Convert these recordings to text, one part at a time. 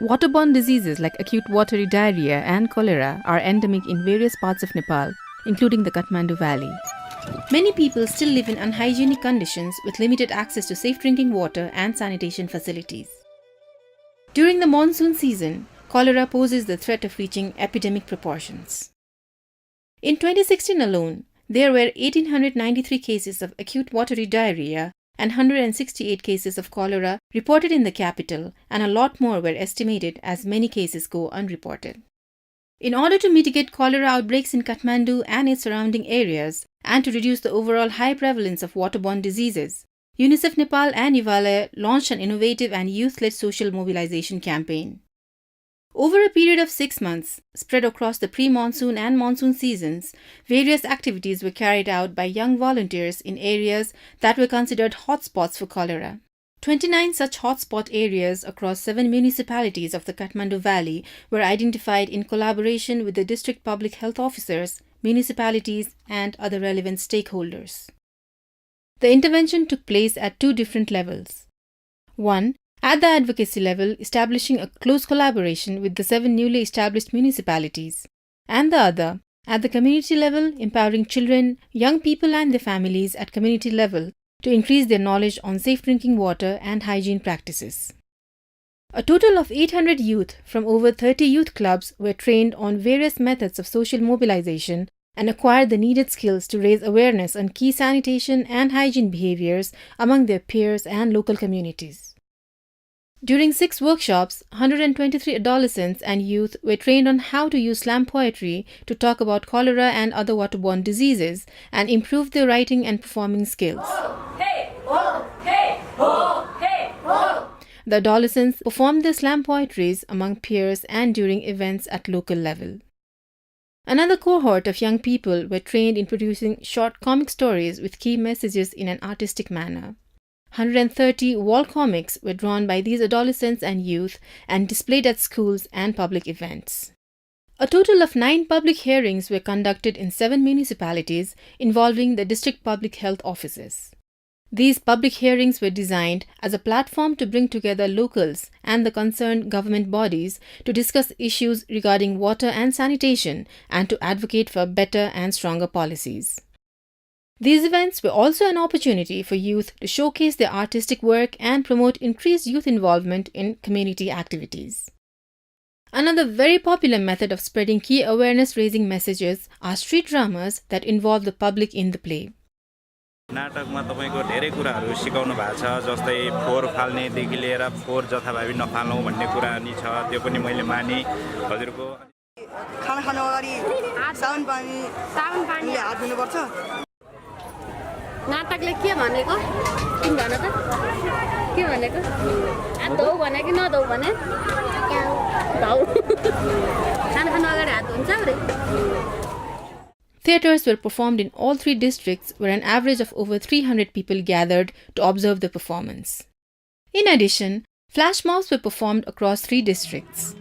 Waterborne diseases like acute watery diarrhea and cholera are endemic in various parts of Nepal, including the Kathmandu Valley. Many people still live in unhygienic conditions with limited access to safe drinking water and sanitation facilities. During the monsoon season, cholera poses the threat of reaching epidemic proportions. In 2016 alone, there were 1,893 cases of acute watery diarrhea and 168 cases of cholera reported in the capital, and a lot more were estimated as many cases go unreported. In order to mitigate cholera outbreaks in Kathmandu and its surrounding areas, and to reduce the overall high prevalence of waterborne diseases, UNICEF Nepal and Himalaya launched an innovative and youth-led social mobilization campaign. Over a period of 6 months, spread across the pre-monsoon and monsoon seasons, various activities were carried out by young volunteers in areas that were considered hotspots for cholera. 29 such hotspot areas across 7 municipalities of the Kathmandu Valley were identified in collaboration with the district public health officers, municipalities, and other relevant stakeholders. The intervention took place at 2 different levels. One, at the advocacy level, establishing a close collaboration with the 7 newly established municipalities, and the other, at the community level, empowering children, young people and their families at community level to increase their knowledge on safe drinking water and hygiene practices. A total of 800 youth from over 30 youth clubs were trained on various methods of social mobilization and acquired the needed skills to raise awareness on key sanitation and hygiene behaviors among their peers and local communities. During 6 workshops, 123 adolescents and youth were trained on how to use slam poetry to talk about cholera and other waterborne diseases and improve their writing and performing skills. The adolescents performed their slam poetries among peers and during events at local level. Another cohort of young people were trained in producing short comic stories with key messages in an artistic manner. 130 wall comics were drawn by these adolescents and youth and displayed at schools and public events. A total of 9 public hearings were conducted in 7 municipalities involving the district public health offices. These public hearings were designed as a platform to bring together locals and the concerned government bodies to discuss issues regarding water and sanitation and to advocate for better and stronger policies. These events were also an opportunity for youth to showcase their artistic work and promote increased youth involvement in community activities. Another very popular method of spreading key awareness-raising messages are street dramas that involve the public in the play. नाटकमा तपाईको धेरै कुराहरू सिकाउनु भएको छ, जस्तै फोहोर फाल्नेदेखि लिएर फोहोर जथाभावी नफाल्नु भन्ने कुरा नि छ, त्यो पनि मैले माने हजुरको। खाना खानु अगाडि साबुन पानीले हात धुनु पर्छ। नाटकले के भनेको तिमी भन त के भनेको हात धौ भने कि नधौ भने धौ खाना खानु अगाडि हात धुन्छ अरे। Theatres were performed in all 3 districts where an average of over 300 people gathered to observe the performance. In addition, flash mobs were performed across 3 districts.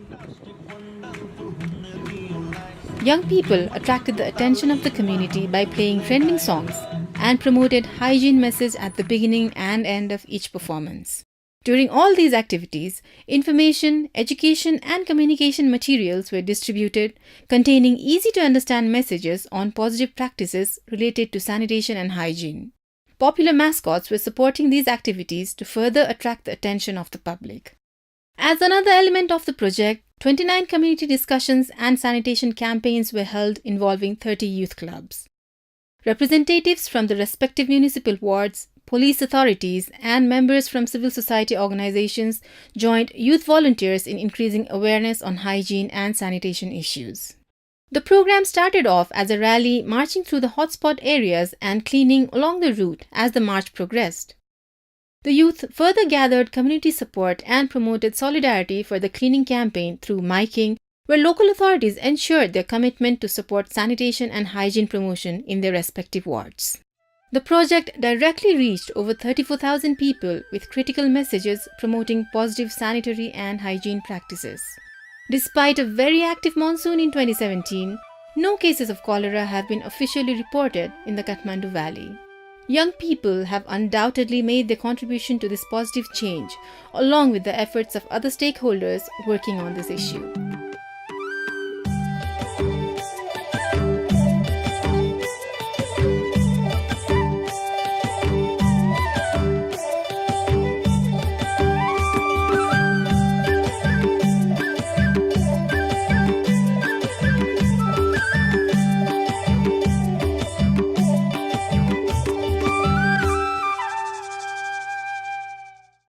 Young people attracted the attention of the community by playing trending songs and promoted hygiene message at the beginning and end of each performance. During all these activities, information, education and communication materials were distributed containing easy-to-understand messages on positive practices related to sanitation and hygiene. Popular mascots were supporting these activities to further attract the attention of the public. As another element of the project, 29 community discussions and sanitation campaigns were held involving 30 youth clubs. Representatives from the respective municipal wards, police authorities, and members from civil society organizations joined youth volunteers in increasing awareness on hygiene and sanitation issues. The program started off as a rally marching through the hotspot areas and cleaning along the route as the march progressed. The youth further gathered community support and promoted solidarity for the cleaning campaign through miking, where local authorities ensured their commitment to support sanitation and hygiene promotion in their respective wards. The project directly reached over 34,000 people with critical messages promoting positive sanitary and hygiene practices. Despite a very active monsoon in 2017, no cases of cholera have been officially reported in the Kathmandu Valley. Young people have undoubtedly made their contribution to this positive change, along with the efforts of other stakeholders working on this issue.